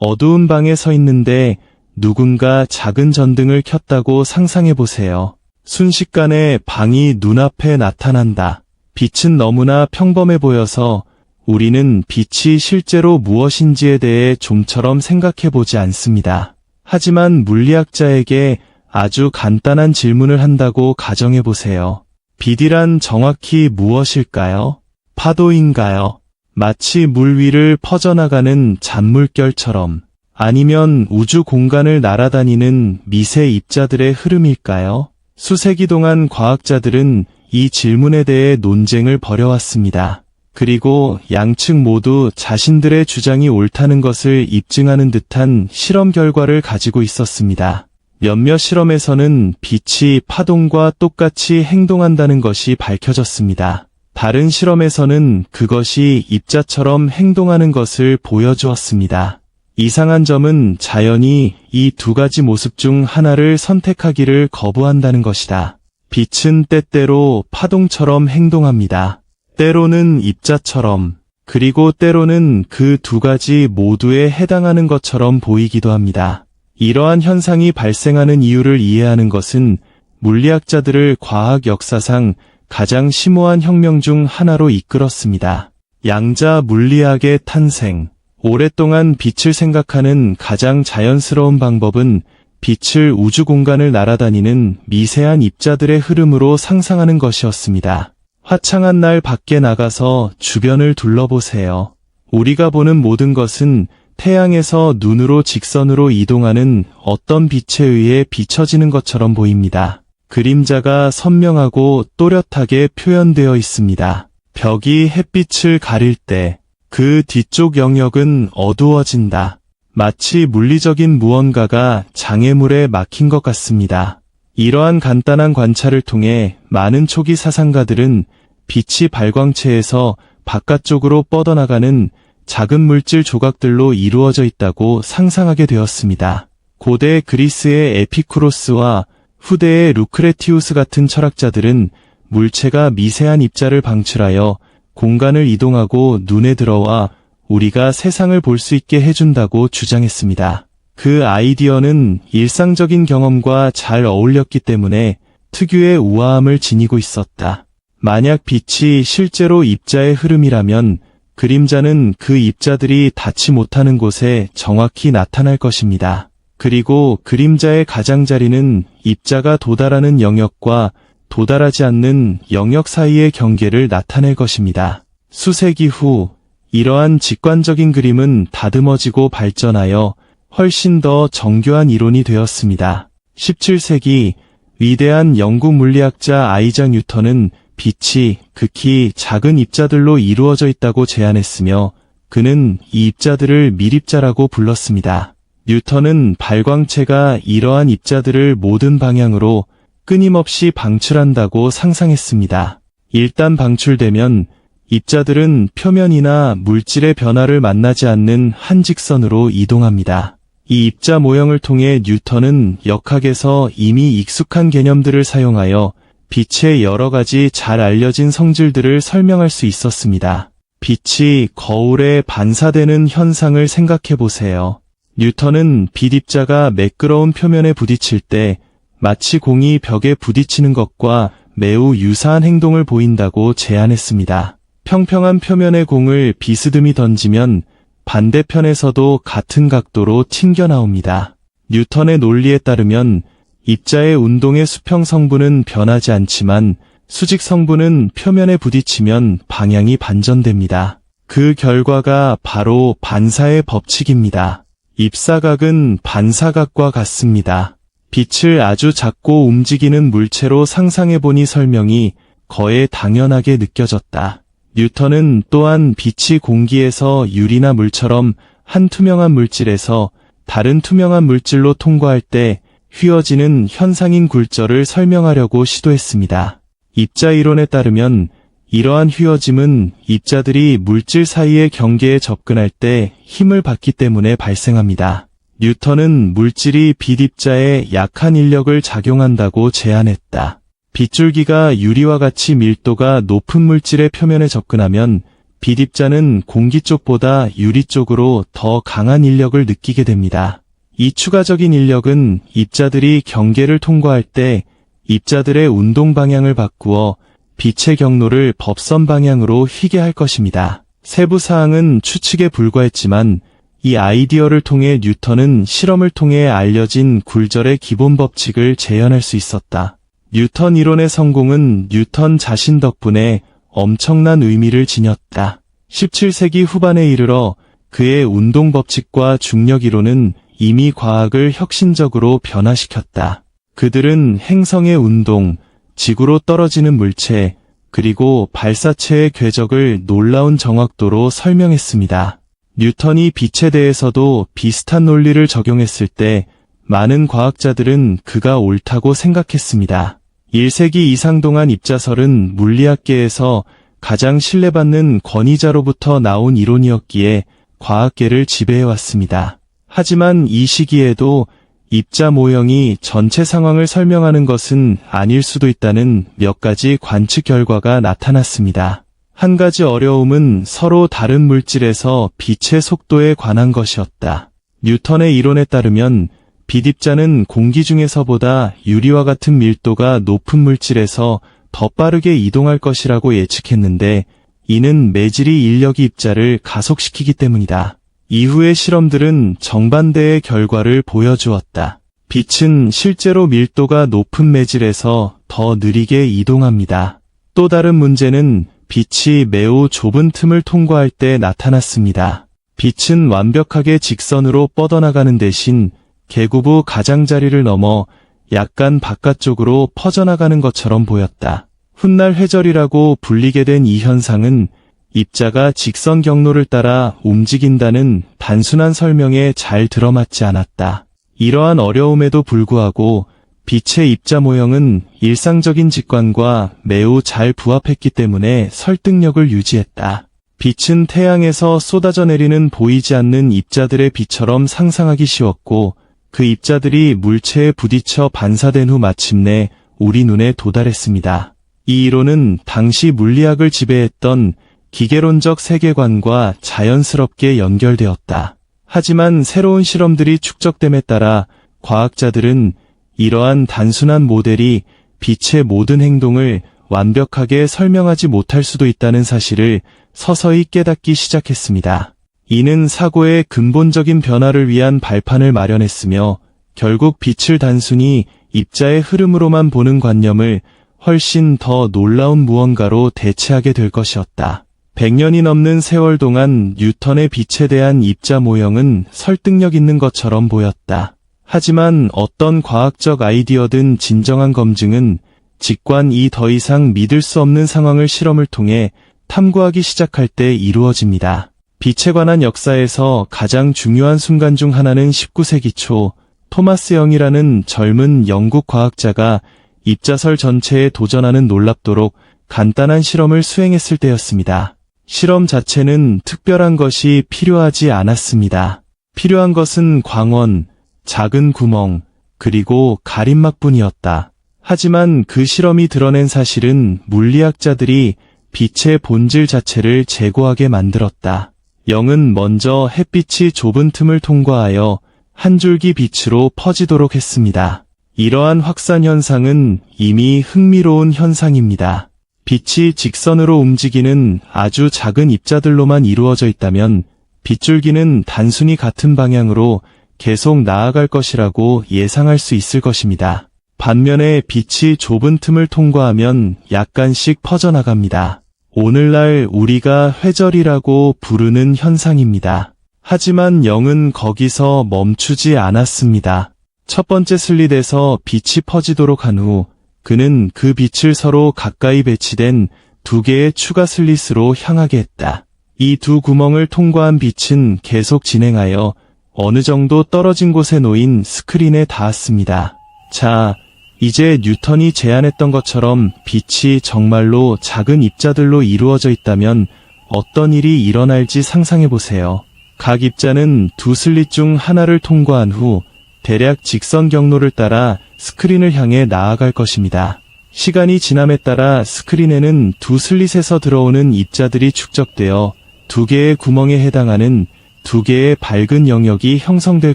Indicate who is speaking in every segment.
Speaker 1: 어두운 방에 서 있는데 누군가 작은 전등을 켰다고 상상해 보세요. 순식간에 방이 눈앞에 나타난다. 빛은 너무나 평범해 보여서 우리는 빛이 실제로 무엇인지에 대해 좀처럼 생각해 보지 않습니다. 하지만 물리학자에게 아주 간단한 질문을 한다고 가정해 보세요. 빛이란 정확히 무엇일까요? 파도인가요? 마치 물 위를 퍼져나가는 잔물결처럼, 아니면 우주 공간을 날아다니는 미세 입자들의 흐름일까요? 수세기 동안 과학자들은 이 질문에 대해 논쟁을 벌여왔습니다. 그리고 양측 모두 자신들의 주장이 옳다는 것을 입증하는 듯한 실험 결과를 가지고 있었습니다. 몇몇 실험에서는 빛이 파동과 똑같이 행동한다는 것이 밝혀졌습니다. 다른 실험에서는 그것이 입자처럼 행동하는 것을 보여주었습니다. 이상한 점은 자연이 이 두 가지 모습 중 하나를 선택하기를 거부한다는 것이다. 빛은 때때로 파동처럼 행동합니다. 때로는 입자처럼, 그리고 때로는 그 두 가지 모두에 해당하는 것처럼 보이기도 합니다. 이러한 현상이 발생하는 이유를 이해하는 것은 물리학자들을 과학 역사상 가장 심오한 혁명 중 하나로 이끌었습니다. 양자 물리학의 탄생. 오랫동안 빛을 생각하는 가장 자연스러운 방법은 빛을 우주 공간을 날아다니는 미세한 입자들의 흐름으로 상상하는 것이었습니다. 화창한 날 밖에 나가서 주변을 둘러보세요. 우리가 보는 모든 것은 태양에서 눈으로 직선으로 이동하는 어떤 빛에 의해 비춰지는 것처럼 보입니다. 그림자가 선명하고 또렷하게 표현되어 있습니다. 벽이 햇빛을 가릴 때 그 뒤쪽 영역은 어두워진다. 마치 물리적인 무언가가 장애물에 막힌 것 같습니다. 이러한 간단한 관찰을 통해 많은 초기 사상가들은 빛이 발광체에서 바깥쪽으로 뻗어나가는 작은 물질 조각들로 이루어져 있다고 상상하게 되었습니다. 고대 그리스의 에피쿠로스와 후대의 루크레티우스 같은 철학자들은 물체가 미세한 입자를 방출하여 공간을 이동하고 눈에 들어와 우리가 세상을 볼 수 있게 해준다고 주장했습니다. 그 아이디어는 일상적인 경험과 잘 어울렸기 때문에 특유의 우아함을 지니고 있었다. 만약 빛이 실제로 입자의 흐름이라면 그림자는 그 입자들이 닿지 못하는 곳에 정확히 나타날 것입니다. 그리고 그림자의 가장자리는 입자가 도달하는 영역과 도달하지 않는 영역 사이의 경계를 나타낼 것입니다. 수세기 후 이러한 직관적인 그림은 다듬어지고 발전하여 훨씬 더 정교한 이론이 되었습니다. 17세기 위대한 영국 물리학자 아이작 뉴턴은 빛이 극히 작은 입자들로 이루어져 있다고 제안했으며 그는 이 입자들을 밀입자라고 불렀습니다. 뉴턴은 발광체가 이러한 입자들을 모든 방향으로 끊임없이 방출한다고 상상했습니다. 일단 방출되면 입자들은 표면이나 물질의 변화를 만나지 않는 한 직선으로 이동합니다. 이 입자 모형을 통해 뉴턴은 역학에서 이미 익숙한 개념들을 사용하여 빛의 여러 가지 잘 알려진 성질들을 설명할 수 있었습니다. 빛이 거울에 반사되는 현상을 생각해 보세요. 뉴턴은 빛 입자가 매끄러운 표면에 부딪힐 때 마치 공이 벽에 부딪히는 것과 매우 유사한 행동을 보인다고 제안했습니다. 평평한 표면의 공을 비스듬히 던지면 반대편에서도 같은 각도로 튕겨나옵니다. 뉴턴의 논리에 따르면 입자의 운동의 수평 성분은 변하지 않지만 수직 성분은 표면에 부딪히면 방향이 반전됩니다. 그 결과가 바로 반사의 법칙입니다. 입사각은 반사각과 같습니다. 빛을 아주 작고 움직이는 물체로 상상해보니 설명이 거의 당연하게 느껴졌다. 뉴턴은 또한 빛이 공기에서 유리나 물처럼 한 투명한 물질에서 다른 투명한 물질로 통과할 때 휘어지는 현상인 굴절을 설명하려고 시도했습니다. 입자 이론에 따르면 이러한 휘어짐은 입자들이 물질 사이의 경계에 접근할 때 힘을 받기 때문에 발생합니다. 뉴턴은 물질이 빛 입자에 약한 인력을 작용한다고 제안했다. 빗줄기가 유리와 같이 밀도가 높은 물질의 표면에 접근하면 빛 입자는 공기 쪽보다 유리 쪽으로 더 강한 인력을 느끼게 됩니다. 이 추가적인 인력은 입자들이 경계를 통과할 때 입자들의 운동 방향을 바꾸어 빛의 경로를 법선 방향으로 휘게 할 것입니다. 세부 사항은 추측에 불과했지만 이 아이디어를 통해 뉴턴은 실험을 통해 알려진 굴절의 기본 법칙을 재현할 수 있었다. 뉴턴 이론의 성공은 뉴턴 자신 덕분에 엄청난 의미를 지녔다. 17세기 후반에 이르러 그의 운동 법칙과 중력 이론은 이미 과학을 혁신적으로 변화시켰다. 그들은 행성의 운동, 지구로 떨어지는 물체, 그리고 발사체의 궤적을 놀라운 정확도로 설명했습니다. 뉴턴이 빛에 대해서도 비슷한 논리를 적용했을 때 많은 과학자들은 그가 옳다고 생각했습니다. 1세기 이상 동안 입자설은 물리학계에서 가장 신뢰받는 권위자로부터 나온 이론이었기에 과학계를 지배해왔습니다. 하지만 이 시기에도 입자 모형이 전체 상황을 설명하는 것은 아닐 수도 있다는 몇 가지 관측 결과가 나타났습니다. 한 가지 어려움은 서로 다른 물질에서 빛의 속도에 관한 것이었다. 뉴턴의 이론에 따르면 빛 입자는 공기 중에서보다 유리와 같은 밀도가 높은 물질에서 더 빠르게 이동할 것이라고 예측했는데 이는 매질이 인력이 입자를 가속시키기 때문이다. 이후의 실험들은 정반대의 결과를 보여주었다. 빛은 실제로 밀도가 높은 매질에서 더 느리게 이동합니다. 또 다른 문제는 빛이 매우 좁은 틈을 통과할 때 나타났습니다. 빛은 완벽하게 직선으로 뻗어나가는 대신 계구부 가장자리를 넘어 약간 바깥쪽으로 퍼져나가는 것처럼 보였다. 훗날 회절이라고 불리게 된 이 현상은 입자가 직선 경로를 따라 움직인다는 단순한 설명에 잘 들어맞지 않았다. 이러한 어려움에도 불구하고 빛의 입자 모형은 일상적인 직관과 매우 잘 부합했기 때문에 설득력을 유지했다. 빛은 태양에서 쏟아져 내리는 보이지 않는 입자들의 빛처럼 상상하기 쉬웠고 그 입자들이 물체에 부딪혀 반사된 후 마침내 우리 눈에 도달했습니다. 이 이론은 당시 물리학을 지배했던 기계론적 세계관과 자연스럽게 연결되었다. 하지만 새로운 실험들이 축적됨에 따라 과학자들은 이러한 단순한 모델이 빛의 모든 행동을 완벽하게 설명하지 못할 수도 있다는 사실을 서서히 깨닫기 시작했습니다. 이는 사고의 근본적인 변화를 위한 발판을 마련했으며 결국 빛을 단순히 입자의 흐름으로만 보는 관념을 훨씬 더 놀라운 무언가로 대체하게 될 것이었다. 100년이 넘는 세월 동안 뉴턴의 빛에 대한 입자 모형은 설득력 있는 것처럼 보였다. 하지만 어떤 과학적 아이디어든 진정한 검증은 직관이 더 이상 믿을 수 없는 상황을 실험을 통해 탐구하기 시작할 때 이루어집니다. 빛에 관한 역사에서 가장 중요한 순간 중 하나는 19세기 초 토마스 영이라는 젊은 영국 과학자가 입자설 전체에 도전하는 놀랍도록 간단한 실험을 수행했을 때였습니다. 실험 자체는 특별한 것이 필요하지 않았습니다. 필요한 것은 광원, 작은 구멍, 그리고 가림막뿐이었다. 하지만 그 실험이 드러낸 사실은 물리학자들이 빛의 본질 자체를 제고하게 만들었다. 영은 먼저 햇빛이 좁은 틈을 통과하여 한 줄기 빛으로 퍼지도록 했습니다. 이러한 확산 현상은 이미 흥미로운 현상입니다. 빛이 직선으로 움직이는 아주 작은 입자들로만 이루어져 있다면 빗줄기는 단순히 같은 방향으로 계속 나아갈 것이라고 예상할 수 있을 것입니다. 반면에 빛이 좁은 틈을 통과하면 약간씩 퍼져나갑니다. 오늘날 우리가 회절이라고 부르는 현상입니다. 하지만 영은 거기서 멈추지 않았습니다. 첫 번째 슬릿에서 빛이 퍼지도록 한 후 그는 그 빛을 서로 가까이 배치된 두 개의 추가 슬릿으로 향하게 했다. 이 두 구멍을 통과한 빛은 계속 진행하여 어느 정도 떨어진 곳에 놓인 스크린에 닿았습니다. 자, 이제 뉴턴이 제안했던 것처럼 빛이 정말로 작은 입자들로 이루어져 있다면 어떤 일이 일어날지 상상해보세요. 각 입자는 두 슬릿 중 하나를 통과한 후 대략 직선 경로를 따라 스크린을 향해 나아갈 것입니다. 시간이 지남에 따라 스크린에는 두 슬릿에서 들어오는 입자들이 축적되어 두 개의 구멍에 해당하는 두 개의 밝은 영역이 형성될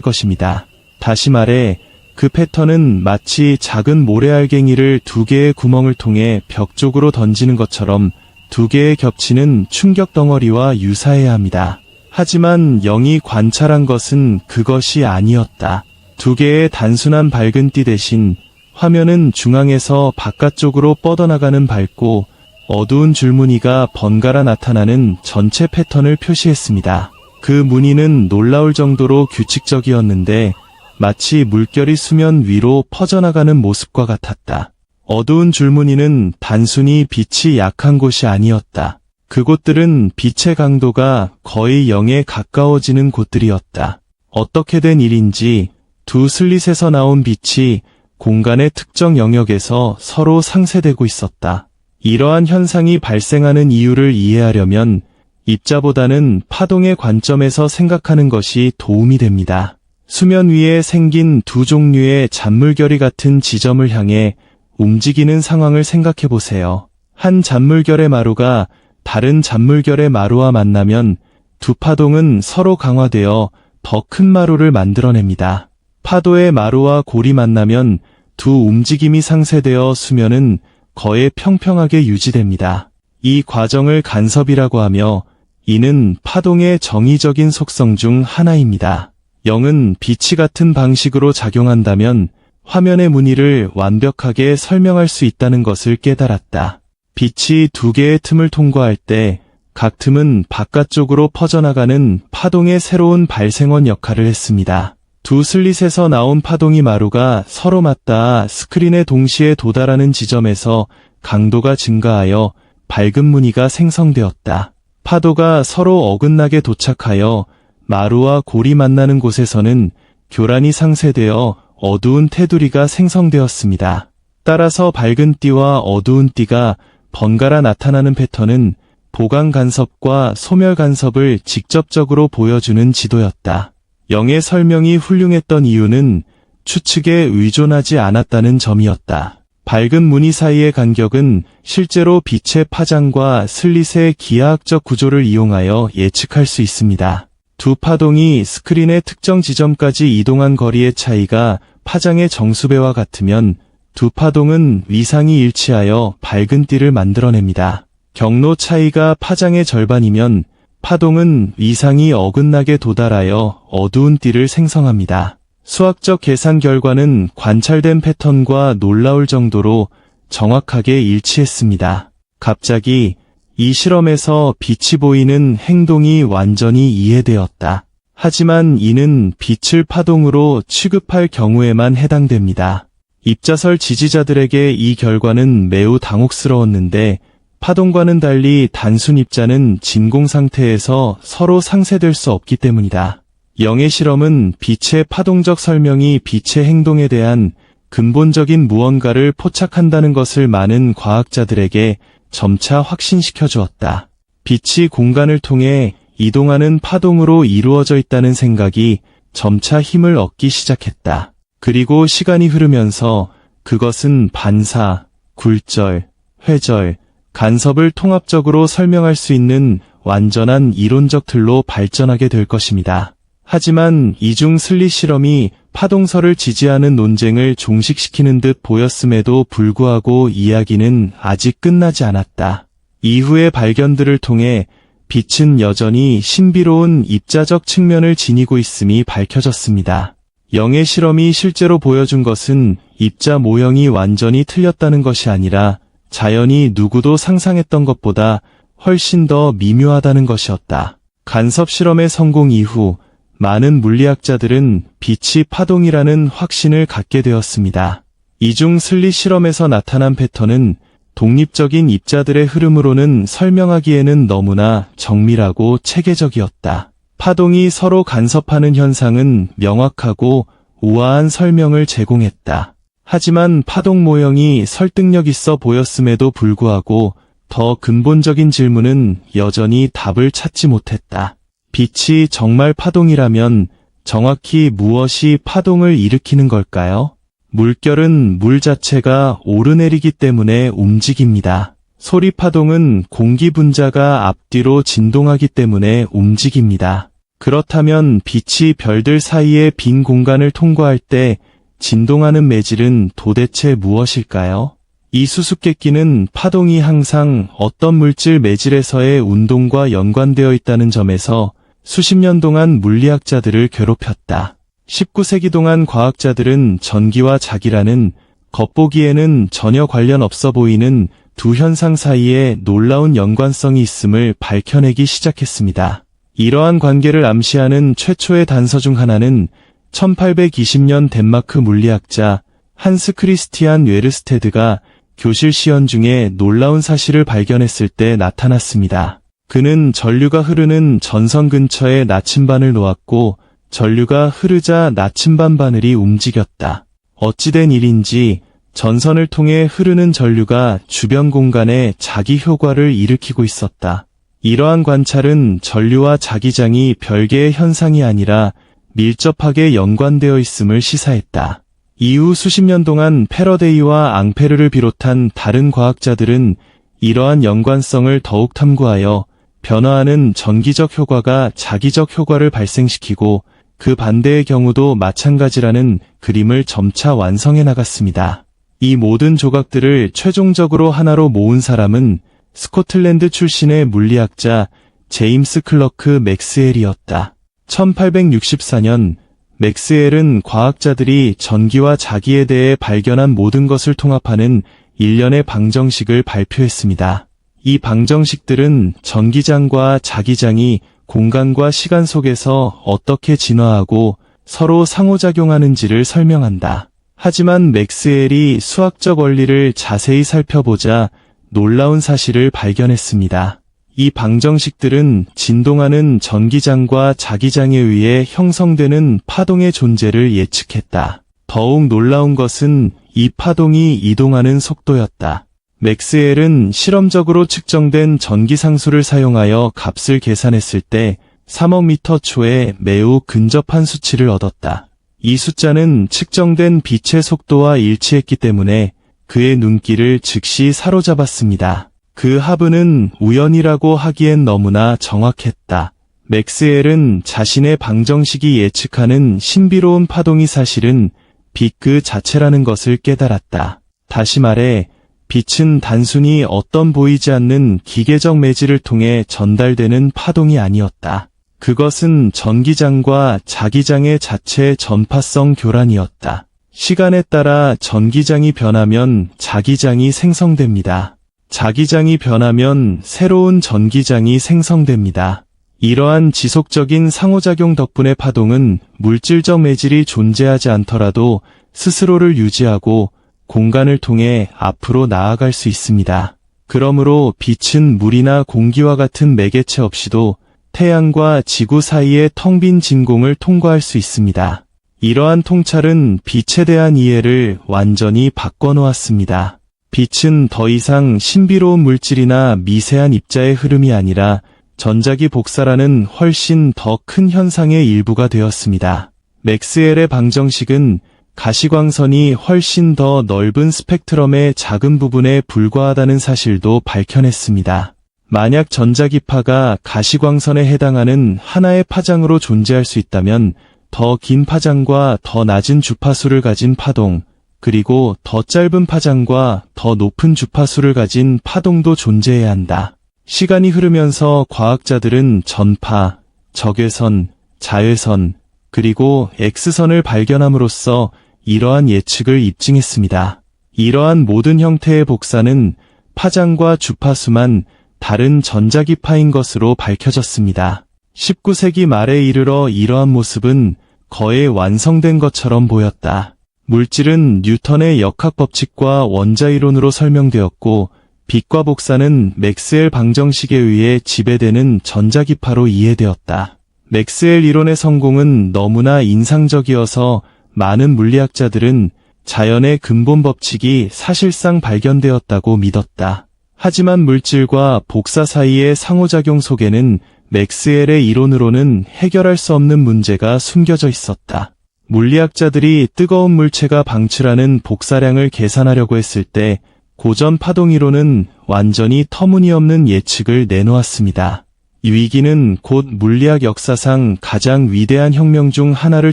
Speaker 1: 것입니다. 다시 말해 그 패턴은 마치 작은 모래알갱이를 두 개의 구멍을 통해 벽 쪽으로 던지는 것처럼 두 개의 겹치는 충격 덩어리와 유사해야 합니다. 하지만 영이 관찰한 것은 그것이 아니었다. 두 개의 단순한 밝은 띠 대신 화면은 중앙에서 바깥쪽으로 뻗어나가는 밝고 어두운 줄무늬가 번갈아 나타나는 전체 패턴을 표시했습니다. 그 무늬는 놀라울 정도로 규칙적이었는데 마치 물결이 수면 위로 퍼져나가는 모습과 같았다. 어두운 줄무늬는 단순히 빛이 약한 곳이 아니었다. 그곳들은 빛의 강도가 거의 0에 가까워지는 곳들이었다. 어떻게 된 일인지 두 슬릿에서 나온 빛이 공간의 특정 영역에서 서로 상쇄되고 있었다. 이러한 현상이 발생하는 이유를 이해하려면 입자보다는 파동의 관점에서 생각하는 것이 도움이 됩니다. 수면 위에 생긴 두 종류의 잔물결이 같은 지점을 향해 움직이는 상황을 생각해 보세요. 한 잔물결의 마루가 다른 잔물결의 마루와 만나면 두 파동은 서로 강화되어 더 큰 마루를 만들어냅니다. 파도의 마루와 골이 만나면 두 움직임이 상쇄되어 수면은 거의 평평하게 유지됩니다. 이 과정을 간섭이라고 하며 이는 파동의 정의적인 속성 중 하나입니다. 영은 빛이 같은 방식으로 작용한다면 화면의 무늬를 완벽하게 설명할 수 있다는 것을 깨달았다. 빛이 두 개의 틈을 통과할 때 각 틈은 바깥쪽으로 퍼져나가는 파동의 새로운 발생원 역할을 했습니다. 두 슬릿에서 나온 파동이 마루가 서로 맞닿아 스크린에 동시에 도달하는 지점에서 강도가 증가하여 밝은 무늬가 생성되었다. 파도가 서로 어긋나게 도착하여 마루와 골이 만나는 곳에서는 교란이 상쇄되어 어두운 테두리가 생성되었습니다. 따라서 밝은 띠와 어두운 띠가 번갈아 나타나는 패턴은 보강 간섭과 소멸 간섭을 직접적으로 보여주는 지도였다. 영의 설명이 훌륭했던 이유는 추측에 의존하지 않았다는 점이었다. 밝은 무늬 사이의 간격은 실제로 빛의 파장과 슬릿의 기하학적 구조를 이용하여 예측할 수 있습니다. 두 파동이 스크린의 특정 지점까지 이동한 거리의 차이가 파장의 정수배와 같으면 두 파동은 위상이 일치하여 밝은 띠를 만들어냅니다. 경로 차이가 파장의 절반이면 파동은 위상이 어긋나게 도달하여 어두운 띠를 생성합니다. 수학적 계산 결과는 관찰된 패턴과 놀라울 정도로 정확하게 일치했습니다. 갑자기 이 실험에서 빛이 보이는 행동이 완전히 이해되었다. 하지만 이는 빛을 파동으로 취급할 경우에만 해당됩니다. 입자설 지지자들에게 이 결과는 매우 당혹스러웠는데 파동과는 달리 단순 입자는 진공 상태에서 서로 상쇄될 수 없기 때문이다. 영의 실험은 빛의 파동적 설명이 빛의 행동에 대한 근본적인 무언가를 포착한다는 것을 많은 과학자들에게 점차 확신시켜 주었다. 빛이 공간을 통해 이동하는 파동으로 이루어져 있다는 생각이 점차 힘을 얻기 시작했다. 그리고 시간이 흐르면서 그것은 반사, 굴절, 회절, 간섭을 통합적으로 설명할 수 있는 완전한 이론적 틀로 발전하게 될 것입니다. 하지만 이중 슬릿 실험이 파동설을 지지하는 논쟁을 종식시키는 듯 보였음에도 불구하고 이야기는 아직 끝나지 않았다. 이후의 발견들을 통해 빛은 여전히 신비로운 입자적 측면을 지니고 있음이 밝혀졌습니다. 영의 실험이 실제로 보여준 것은 입자 모형이 완전히 틀렸다는 것이 아니라 자연이 누구도 상상했던 것보다 훨씬 더 미묘하다는 것이었다. 간섭 실험의 성공 이후 많은 물리학자들은 빛이 파동이라는 확신을 갖게 되었습니다. 이중 슬릿 실험에서 나타난 패턴은 독립적인 입자들의 흐름으로는 설명하기에는 너무나 정밀하고 체계적이었다. 파동이 서로 간섭하는 현상은 명확하고 우아한 설명을 제공했다. 하지만 파동 모형이 설득력 있어 보였음에도 불구하고 더 근본적인 질문은 여전히 답을 찾지 못했다. 빛이 정말 파동이라면 정확히 무엇이 파동을 일으키는 걸까요? 물결은 물 자체가 오르내리기 때문에 움직입니다. 소리 파동은 공기 분자가 앞뒤로 진동하기 때문에 움직입니다. 그렇다면 빛이 별들 사이의 빈 공간을 통과할 때 진동하는 매질은 도대체 무엇일까요? 이 수수께끼는 파동이 항상 어떤 물질 매질에서의 운동과 연관되어 있다는 점에서 수십 년 동안 물리학자들을 괴롭혔다. 19세기 동안 과학자들은 전기와 자기라는 겉보기에는 전혀 관련 없어 보이는 두 현상 사이에 놀라운 연관성이 있음을 밝혀내기 시작했습니다. 이러한 관계를 암시하는 최초의 단서 중 하나는 1820년 덴마크 물리학자 한스 크리스티안 웨르스테드가 교실 시연 중에 놀라운 사실을 발견했을 때 나타났습니다. 그는 전류가 흐르는 전선 근처에 나침반을 놓았고 전류가 흐르자 나침반 바늘이 움직였다. 어찌된 일인지 전선을 통해 흐르는 전류가 주변 공간에 자기 효과를 일으키고 있었다. 이러한 관찰은 전류와 자기장이 별개의 현상이 아니라 밀접하게 연관되어 있음을 시사했다. 이후 수십 년 동안 패러데이와 앙페르를 비롯한 다른 과학자들은 이러한 연관성을 더욱 탐구하여 변화하는 전기적 효과가 자기적 효과를 발생시키고 그 반대의 경우도 마찬가지라는 그림을 점차 완성해 나갔습니다. 이 모든 조각들을 최종적으로 하나로 모은 사람은 스코틀랜드 출신의 물리학자 제임스 클러크 맥스웰이었다. 1864년 맥스웰은 과학자들이 전기와 자기에 대해 발견한 모든 것을 통합하는 일련의 방정식을 발표했습니다. 이 방정식들은 전기장과 자기장이 공간과 시간 속에서 어떻게 진화하고 서로 상호작용하는지를 설명한다. 하지만 맥스웰이 수학적 원리를 자세히 살펴보자 놀라운 사실을 발견했습니다. 이 방정식들은 진동하는 전기장과 자기장에 의해 형성되는 파동의 존재를 예측했다. 더욱 놀라운 것은 이 파동이 이동하는 속도였다. 맥스웰은 실험적으로 측정된 전기상수를 사용하여 값을 계산했을 때 3억 미터 초에 매우 근접한 수치를 얻었다. 이 숫자는 측정된 빛의 속도와 일치했기 때문에 그의 눈길을 즉시 사로잡았습니다. 그 하브는 우연이라고 하기엔 너무나 정확했다. 맥스웰은 자신의 방정식이 예측하는 신비로운 파동이 사실은 빛 그 자체라는 것을 깨달았다. 다시 말해 빛은 단순히 어떤 보이지 않는 기계적 매질을 통해 전달되는 파동이 아니었다. 그것은 전기장과 자기장의 자체의 전파성 교란이었다. 시간에 따라 전기장이 변하면 자기장이 생성됩니다. 자기장이 변하면 새로운 전기장이 생성됩니다. 이러한 지속적인 상호작용 덕분에 파동은 물질적 매질이 존재하지 않더라도 스스로를 유지하고 공간을 통해 앞으로 나아갈 수 있습니다. 그러므로 빛은 물이나 공기와 같은 매개체 없이도 태양과 지구 사이의 텅 빈 진공을 통과할 수 있습니다. 이러한 통찰은 빛에 대한 이해를 완전히 바꿔놓았습니다. 빛은 더 이상 신비로운 물질이나 미세한 입자의 흐름이 아니라 전자기 복사라는 훨씬 더 큰 현상의 일부가 되었습니다. 맥스웰의 방정식은 가시광선이 훨씬 더 넓은 스펙트럼의 작은 부분에 불과하다는 사실도 밝혀냈습니다. 만약 전자기파가 가시광선에 해당하는 하나의 파장으로 존재할 수 있다면 더 긴 파장과 더 낮은 주파수를 가진 파동, 그리고 더 짧은 파장과 더 높은 주파수를 가진 파동도 존재해야 한다. 시간이 흐르면서 과학자들은 전파, 적외선, 자외선, 그리고 X선을 발견함으로써 이러한 예측을 입증했습니다. 이러한 모든 형태의 복사는 파장과 주파수만 다른 전자기파인 것으로 밝혀졌습니다. 19세기 말에 이르러 이러한 모습은 거의 완성된 것처럼 보였다. 물질은 뉴턴의 역학법칙과 원자이론으로 설명되었고 빛과 복사는 맥스웰 방정식에 의해 지배되는 전자기파로 이해되었다. 맥스웰 이론의 성공은 너무나 인상적이어서 많은 물리학자들은 자연의 근본 법칙이 사실상 발견되었다고 믿었다. 하지만 물질과 복사 사이의 상호작용 속에는 맥스웰의 이론으로는 해결할 수 없는 문제가 숨겨져 있었다. 물리학자들이 뜨거운 물체가 방출하는 복사량을 계산하려고 했을 때 고전 파동이론은 완전히 터무니없는 예측을 내놓았습니다. 이 위기는 곧 물리학 역사상 가장 위대한 혁명 중 하나를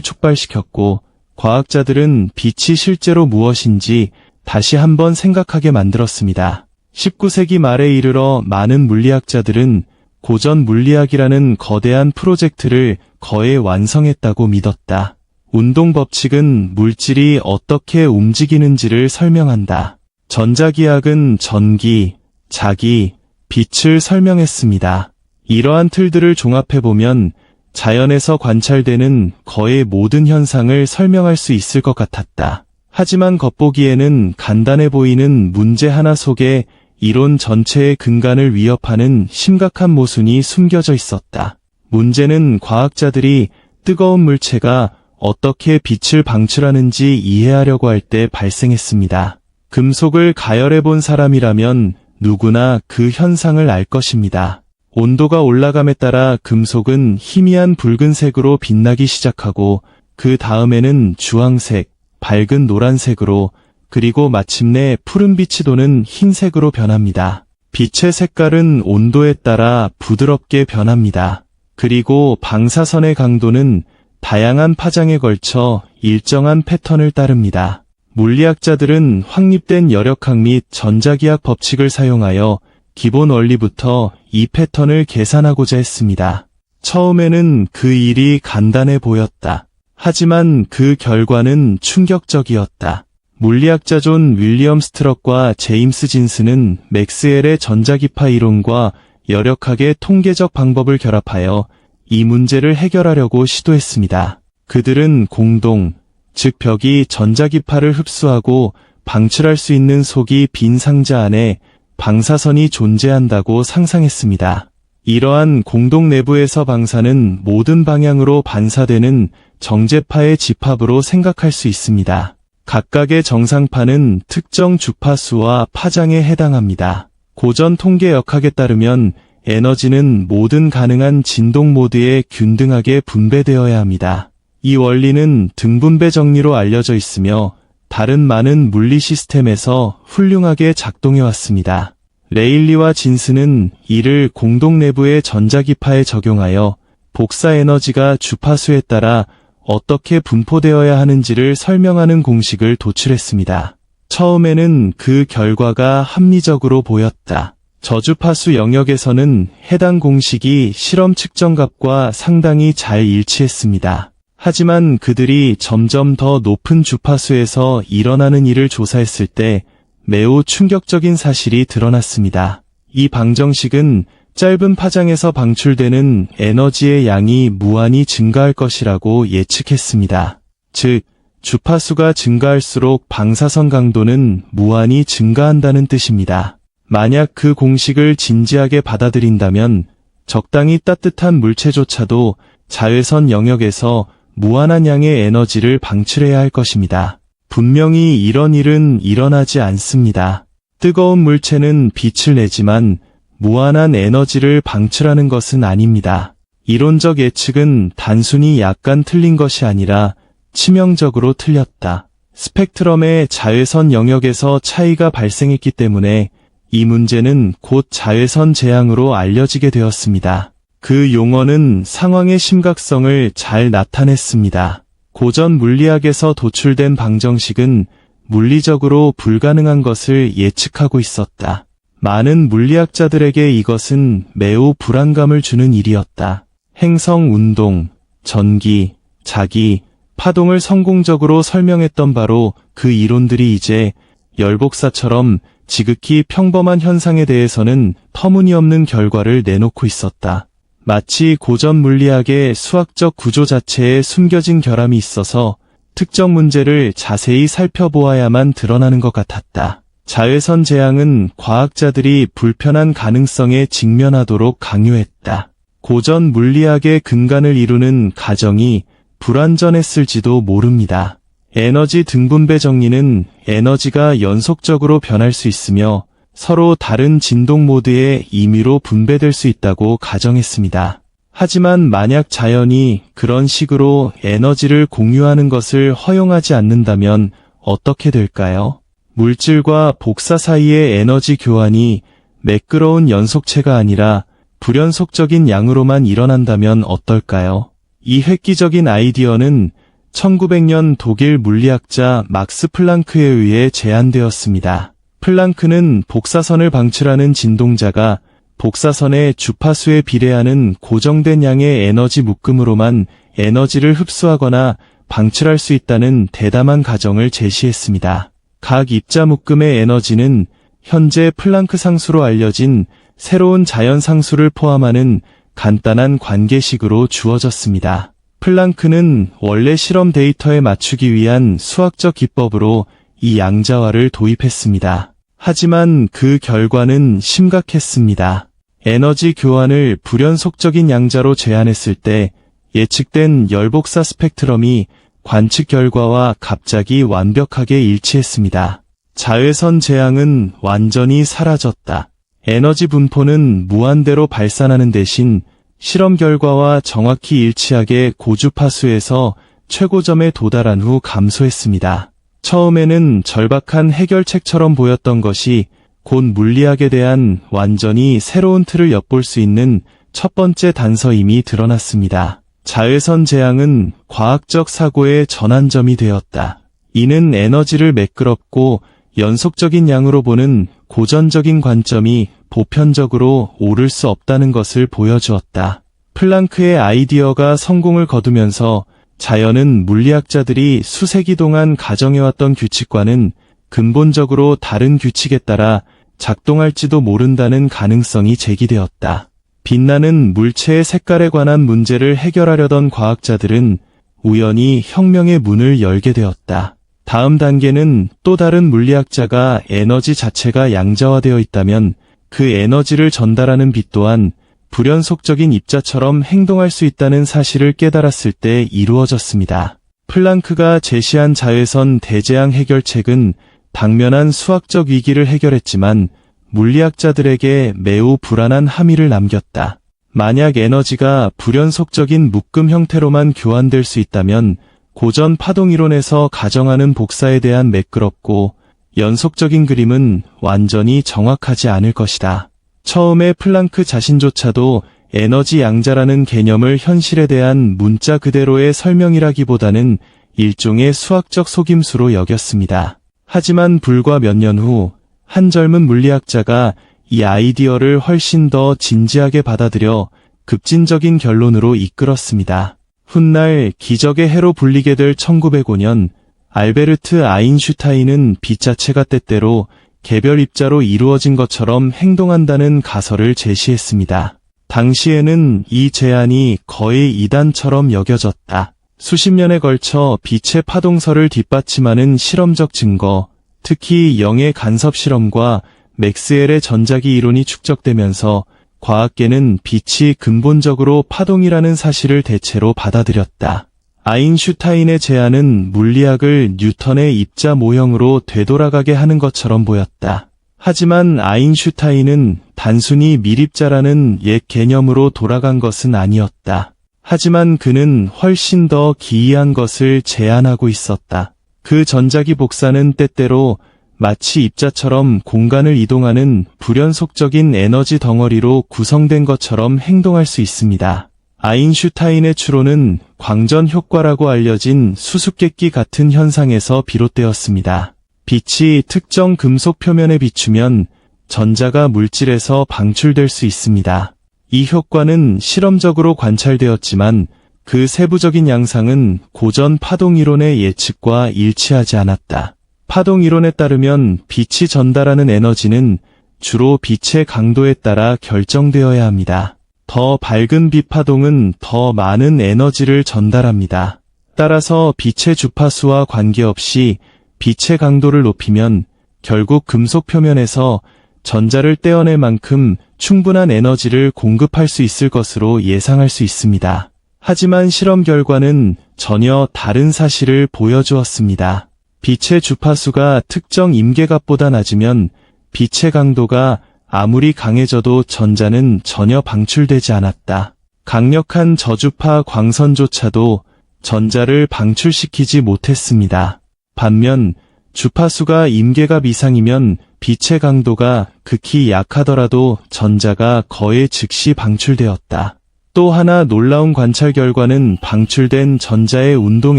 Speaker 1: 촉발시켰고, 과학자들은 빛이 실제로 무엇인지 다시 한번 생각하게 만들었습니다. 19세기 말에 이르러 많은 물리학자들은 고전 물리학이라는 거대한 프로젝트를 거의 완성했다고 믿었다. 운동 법칙은 물질이 어떻게 움직이는지를 설명한다. 전자기학은 전기, 자기, 빛을 설명했습니다. 이러한 틀들을 종합해보면 자연에서 관찰되는 거의 모든 현상을 설명할 수 있을 것 같았다. 하지만 겉보기에는 간단해 보이는 문제 하나 속에 이론 전체의 근간을 위협하는 심각한 모순이 숨겨져 있었다. 문제는 과학자들이 뜨거운 물체가 어떻게 빛을 방출하는지 이해하려고 할 때 발생했습니다. 금속을 가열해 본 사람이라면 누구나 그 현상을 알 것입니다. 온도가 올라감에 따라 금속은 희미한 붉은색으로 빛나기 시작하고 그 다음에는 주황색, 밝은 노란색으로 그리고 마침내 푸른빛이 도는 흰색으로 변합니다. 빛의 색깔은 온도에 따라 부드럽게 변합니다. 그리고 방사선의 강도는 다양한 파장에 걸쳐 일정한 패턴을 따릅니다. 물리학자들은 확립된 열역학 및 전자기학 법칙을 사용하여 기본 원리부터 이 패턴을 계산하고자 했습니다. 처음에는 그 일이 간단해 보였다. 하지만 그 결과는 충격적이었다. 물리학자 존 윌리엄 스트럭과 제임스 진스는 맥스웰의 전자기파 이론과 열역학의 통계적 방법을 결합하여 이 문제를 해결하려고 시도했습니다. 그들은 공동, 즉 벽이 전자기파를 흡수하고 방출할 수 있는 속이 빈 상자 안에 방사선이 존재한다고 상상했습니다. 이러한 공동 내부에서 방사는 모든 방향으로 반사되는 정제파의 집합으로 생각할 수 있습니다. 각각의 정상파는 특정 주파수와 파장에 해당합니다. 고전 통계 역학에 따르면 에너지는 모든 가능한 진동 모드에 균등하게 분배되어야 합니다. 이 원리는 등분배 정리로 알려져 있으며 다른 많은 물리 시스템에서 훌륭하게 작동해 왔습니다. 레일리와 진스는 이를 공동 내부의 전자기파에 적용하여 복사 에너지가 주파수에 따라 어떻게 분포되어야 하는지를 설명하는 공식을 도출했습니다. 처음에는 그 결과가 합리적으로 보였다. 저주파수 영역에서는 해당 공식이 실험 측정값과 상당히 잘 일치했습니다. 하지만 그들이 점점 더 높은 주파수에서 일어나는 일을 조사했을 때 매우 충격적인 사실이 드러났습니다. 이 방정식은 짧은 파장에서 방출되는 에너지의 양이 무한히 증가할 것이라고 예측했습니다. 즉, 주파수가 증가할수록 방사선 강도는 무한히 증가한다는 뜻입니다. 만약 그 공식을 진지하게 받아들인다면 적당히 따뜻한 물체조차도 자외선 영역에서 무한한 양의 에너지를 방출해야 할 것입니다. 분명히 이런 일은 일어나지 않습니다. 뜨거운 물체는 빛을 내지만 무한한 에너지를 방출하는 것은 아닙니다. 이론적 예측은 단순히 약간 틀린 것이 아니라 치명적으로 틀렸다. 스펙트럼의 자외선 영역에서 차이가 발생했기 때문에 이 문제는 곧 자외선 재앙으로 알려지게 되었습니다. 그 용어는 상황의 심각성을 잘 나타냈습니다. 고전 물리학에서 도출된 방정식은 물리적으로 불가능한 것을 예측하고 있었다. 많은 물리학자들에게 이것은 매우 불안감을 주는 일이었다. 행성 운동, 전기, 자기, 파동을 성공적으로 설명했던 바로 그 이론들이 이제 열복사처럼 지극히 평범한 현상에 대해서는 터무니없는 결과를 내놓고 있었다. 마치 고전 물리학의 수학적 구조 자체에 숨겨진 결함이 있어서 특정 문제를 자세히 살펴보아야만 드러나는 것 같았다. 자외선 재앙은 과학자들이 불편한 가능성에 직면하도록 강요했다. 고전 물리학의 근간을 이루는 가정이 불완전했을지도 모릅니다. 에너지 등분배 정리는 에너지가 연속적으로 변할 수 있으며 서로 다른 진동 모드의 임의로 분배될 수 있다고 가정했습니다. 하지만 만약 자연이 그런 식으로 에너지를 공유하는 것을 허용하지 않는다면 어떻게 될까요? 물질과 복사 사이의 에너지 교환이 매끄러운 연속체가 아니라 불연속적인 양으로만 일어난다면 어떨까요? 이 획기적인 아이디어는 1900년 독일 물리학자 막스 플랑크에 의해 제안되었습니다. 플랑크는 복사선을 방출하는 진동자가 복사선의 주파수에 비례하는 고정된 양의 에너지 묶음으로만 에너지를 흡수하거나 방출할 수 있다는 대담한 가정을 제시했습니다. 각 입자 묶음의 에너지는 현재 플랑크 상수로 알려진 새로운 자연 상수를 포함하는 간단한 관계식으로 주어졌습니다. 플랑크는 원래 실험 데이터에 맞추기 위한 수학적 기법으로 이 양자화를 도입했습니다. 하지만 그 결과는 심각했습니다. 에너지 교환을 불연속적인 양자로 제한했을 때 예측된 열복사 스펙트럼이 관측 결과와 갑자기 완벽하게 일치했습니다. 자외선 재앙은 완전히 사라졌다. 에너지 분포는 무한대로 발산하는 대신 실험 결과와 정확히 일치하게 고주파수에서 최고점에 도달한 후 감소했습니다. 처음에는 절박한 해결책처럼 보였던 것이 곧 물리학에 대한 완전히 새로운 틀을 엿볼 수 있는 첫 번째 단서임이 드러났습니다. 자외선 재앙은 과학적 사고의 전환점이 되었다. 이는 에너지를 매끄럽고 연속적인 양으로 보는 고전적인 관점이 보편적으로 옳을 수 없다는 것을 보여주었다. 플랑크의 아이디어가 성공을 거두면서 자연은 물리학자들이 수세기 동안 가정해왔던 규칙과는 근본적으로 다른 규칙에 따라 작동할지도 모른다는 가능성이 제기되었다. 빛나는 물체의 색깔에 관한 문제를 해결하려던 과학자들은 우연히 혁명의 문을 열게 되었다. 다음 단계는 또 다른 물리학자가 에너지 자체가 양자화되어 있다면 그 에너지를 전달하는 빛 또한 불연속적인 입자처럼 행동할 수 있다는 사실을 깨달았을 때 이루어졌습니다. 플랑크가 제시한 자외선 대재앙 해결책은 당면한 수학적 위기를 해결했지만 물리학자들에게 매우 불안한 함의를 남겼다. 만약 에너지가 불연속적인 묶음 형태로만 교환될 수 있다면 고전 파동이론에서 가정하는 복사에 대한 매끄럽고 연속적인 그림은 완전히 정확하지 않을 것이다. 처음에 플랑크 자신조차도 에너지 양자라는 개념을 현실에 대한 문자 그대로의 설명이라기보다는 일종의 수학적 속임수로 여겼습니다. 하지만 불과 몇 년 후 한 젊은 물리학자가 이 아이디어를 훨씬 더 진지하게 받아들여 급진적인 결론으로 이끌었습니다. 훗날 기적의 해로 불리게 될 1905년 알베르트 아인슈타인은 빛 자체가 때때로 개별 입자로 이루어진 것처럼 행동한다는 가설을 제시했습니다. 당시에는 이 제안이 거의 이단처럼 여겨졌다. 수십 년에 걸쳐 빛의 파동설을 뒷받침하는 실험적 증거, 특히 영의 간섭 실험과 맥스웰의 전자기 이론이 축적되면서 과학계는 빛이 근본적으로 파동이라는 사실을 대체로 받아들였다. 아인슈타인의 제안은 물리학을 뉴턴의 입자 모형으로 되돌아가게 하는 것처럼 보였다. 하지만 아인슈타인은 단순히 밀입자라는 옛 개념으로 돌아간 것은 아니었다. 하지만 그는 훨씬 더 기이한 것을 제안하고 있었다. 그 전자기 복사는 때때로 마치 입자처럼 공간을 이동하는 불연속적인 에너지 덩어리로 구성된 것처럼 행동할 수 있습니다. 아인슈타인의 추론은 광전 효과라고 알려진 수수께끼 같은 현상에서 비롯되었습니다. 빛이 특정 금속 표면에 비추면 전자가 물질에서 방출될 수 있습니다. 이 효과는 실험적으로 관찰되었지만 그 세부적인 양상은 고전 파동이론의 예측과 일치하지 않았다. 파동이론에 따르면 빛이 전달하는 에너지는 주로 빛의 강도에 따라 결정되어야 합니다. 더 밝은 빛 파동은 더 많은 에너지를 전달합니다. 따라서 빛의 주파수와 관계없이 빛의 강도를 높이면 결국 금속 표면에서 전자를 떼어낼 만큼 충분한 에너지를 공급할 수 있을 것으로 예상할 수 있습니다. 하지만 실험 결과는 전혀 다른 사실을 보여주었습니다. 빛의 주파수가 특정 임계값보다 낮으면 빛의 강도가 아무리 강해져도 전자는 전혀 방출되지 않았다. 강력한 저주파 광선조차도 전자를 방출시키지 못했습니다. 반면 주파수가 임계값 이상이면 빛의 강도가 극히 약하더라도 전자가 거의 즉시 방출되었다. 또 하나 놀라운 관찰 결과는 방출된 전자의 운동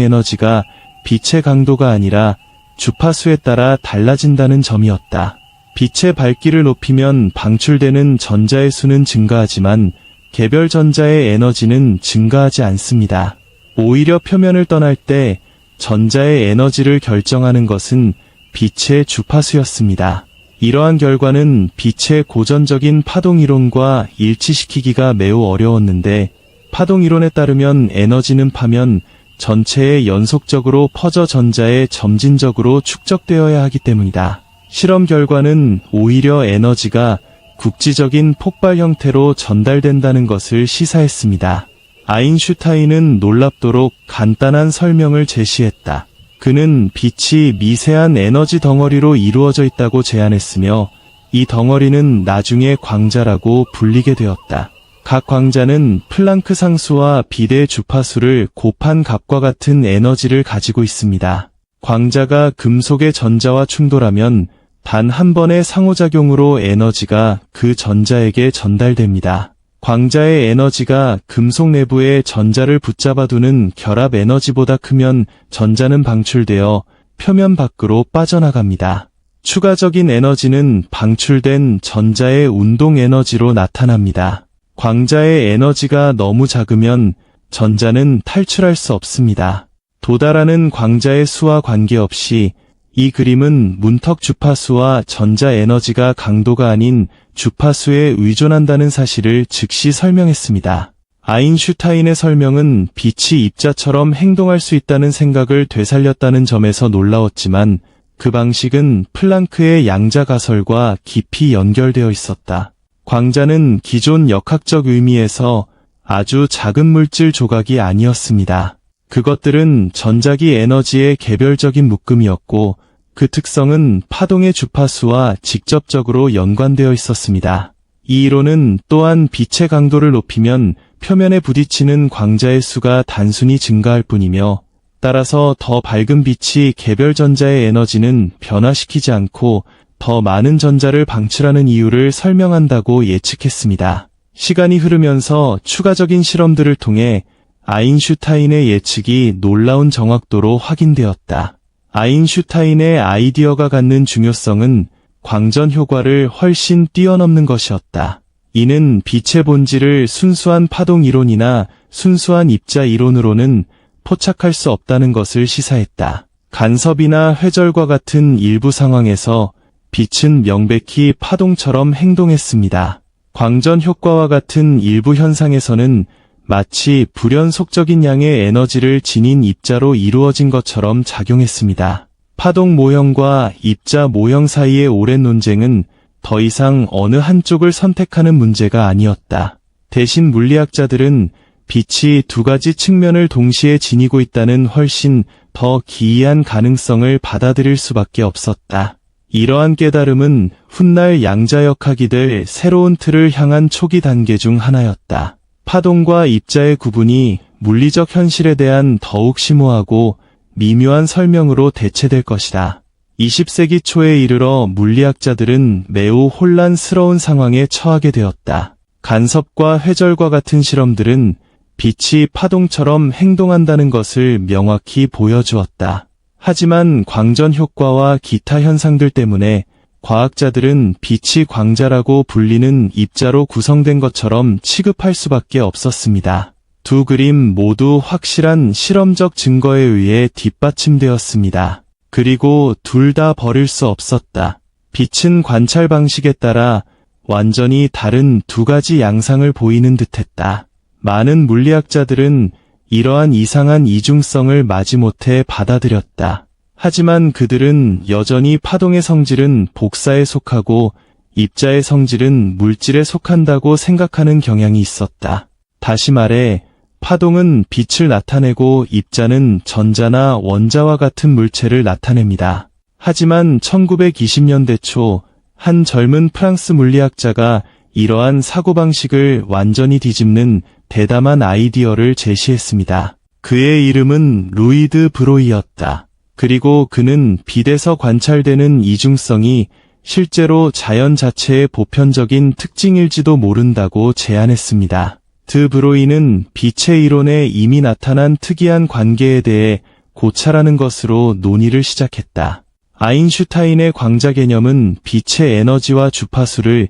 Speaker 1: 에너지가 빛의 강도가 아니라 주파수에 따라 달라진다는 점이었다. 빛의 밝기를 높이면 방출되는 전자의 수는 증가하지만 개별 전자의 에너지는 증가하지 않습니다. 오히려 표면을 떠날 때 전자의 에너지를 결정하는 것은 빛의 주파수였습니다. 이러한 결과는 빛의 고전적인 파동이론과 일치시키기가 매우 어려웠는데, 파동이론에 따르면 에너지는 파면 전체에 연속적으로 퍼져 전자에 점진적으로 축적되어야 하기 때문이다. 실험 결과는 오히려 에너지가 국지적인 폭발 형태로 전달된다는 것을 시사했습니다. 아인슈타인은 놀랍도록 간단한 설명을 제시했다. 그는 빛이 미세한 에너지 덩어리로 이루어져 있다고 제안했으며, 이 덩어리는 나중에 광자라고 불리게 되었다. 각 광자는 플랑크 상수와 빛의 주파수를 곱한 값과 같은 에너지를 가지고 있습니다. 광자가 금속의 전자와 충돌하면 단 한 번의 상호작용으로 에너지가 그 전자에게 전달됩니다. 광자의 에너지가 금속 내부의 전자를 붙잡아두는 결합 에너지보다 크면 전자는 방출되어 표면 밖으로 빠져나갑니다. 추가적인 에너지는 방출된 전자의 운동 에너지로 나타납니다. 광자의 에너지가 너무 작으면 전자는 탈출할 수 없습니다. 도달하는 광자의 수와 관계없이 이 그림은 문턱 주파수와 전자 에너지가 강도가 아닌 주파수에 의존한다는 사실을 즉시 설명했습니다. 아인슈타인의 설명은 빛이 입자처럼 행동할 수 있다는 생각을 되살렸다는 점에서 놀라웠지만, 그 방식은 플랑크의 양자 가설과 깊이 연결되어 있었다. 광자는 기존 역학적 의미에서 아주 작은 물질 조각이 아니었습니다. 그것들은 전자기 에너지의 개별적인 묶음이었고, 그 특성은 파동의 주파수와 직접적으로 연관되어 있었습니다. 이 이론은 또한 빛의 강도를 높이면 표면에 부딪히는 광자의 수가 단순히 증가할 뿐이며, 따라서 더 밝은 빛이 개별 전자의 에너지는 변화시키지 않고 더 많은 전자를 방출하는 이유를 설명한다고 예측했습니다. 시간이 흐르면서 추가적인 실험들을 통해 아인슈타인의 예측이 놀라운 정확도로 확인되었다. 아인슈타인의 아이디어가 갖는 중요성은 광전 효과를 훨씬 뛰어넘는 것이었다. 이는 빛의 본질을 순수한 파동 이론이나 순수한 입자 이론으로는 포착할 수 없다는 것을 시사했다. 간섭이나 회절과 같은 일부 상황에서 빛은 명백히 파동처럼 행동했습니다. 광전 효과와 같은 일부 현상에서는 마치 불연속적인 양의 에너지를 지닌 입자로 이루어진 것처럼 작용했습니다. 파동 모형과 입자 모형 사이의 오랜 논쟁은 더 이상 어느 한쪽을 선택하는 문제가 아니었다. 대신 물리학자들은 빛이 두 가지 측면을 동시에 지니고 있다는 훨씬 더 기이한 가능성을 받아들일 수밖에 없었다. 이러한 깨달음은 훗날 양자역학이 될 새로운 틀을 향한 초기 단계 중 하나였다. 파동과 입자의 구분이 물리적 현실에 대한 더욱 심오하고 미묘한 설명으로 대체될 것이다. 20세기 초에 이르러 물리학자들은 매우 혼란스러운 상황에 처하게 되었다. 간섭과 회절과 같은 실험들은 빛이 파동처럼 행동한다는 것을 명확히 보여주었다. 하지만 광전 효과와 기타 현상들 때문에 과학자들은 빛이 광자라고 불리는 입자로 구성된 것처럼 취급할 수밖에 없었습니다. 두 그림 모두 확실한 실험적 증거에 의해 뒷받침되었습니다. 그리고 둘 다 버릴 수 없었다. 빛은 관찰 방식에 따라 완전히 다른 두 가지 양상을 보이는 듯했다. 많은 물리학자들은 이러한 이상한 이중성을 마지못해 받아들였다. 하지만 그들은 여전히 파동의 성질은 복사에 속하고 입자의 성질은 물질에 속한다고 생각하는 경향이 있었다. 다시 말해, 파동은 빛을 나타내고 입자는 전자나 원자와 같은 물체를 나타냅니다. 하지만 1920년대 초 한 젊은 프랑스 물리학자가 이러한 사고방식을 완전히 뒤집는 대담한 아이디어를 제시했습니다. 그의 이름은 루이드 브로이였다. 그리고 그는 빛에서 관찰되는 이중성이 실제로 자연 자체의 보편적인 특징일지도 모른다고 제안했습니다. 드 브로이는 빛의 이론에 이미 나타난 특이한 관계에 대해 고찰하는 것으로 논의를 시작했다. 아인슈타인의 광자 개념은 빛의 에너지와 주파수를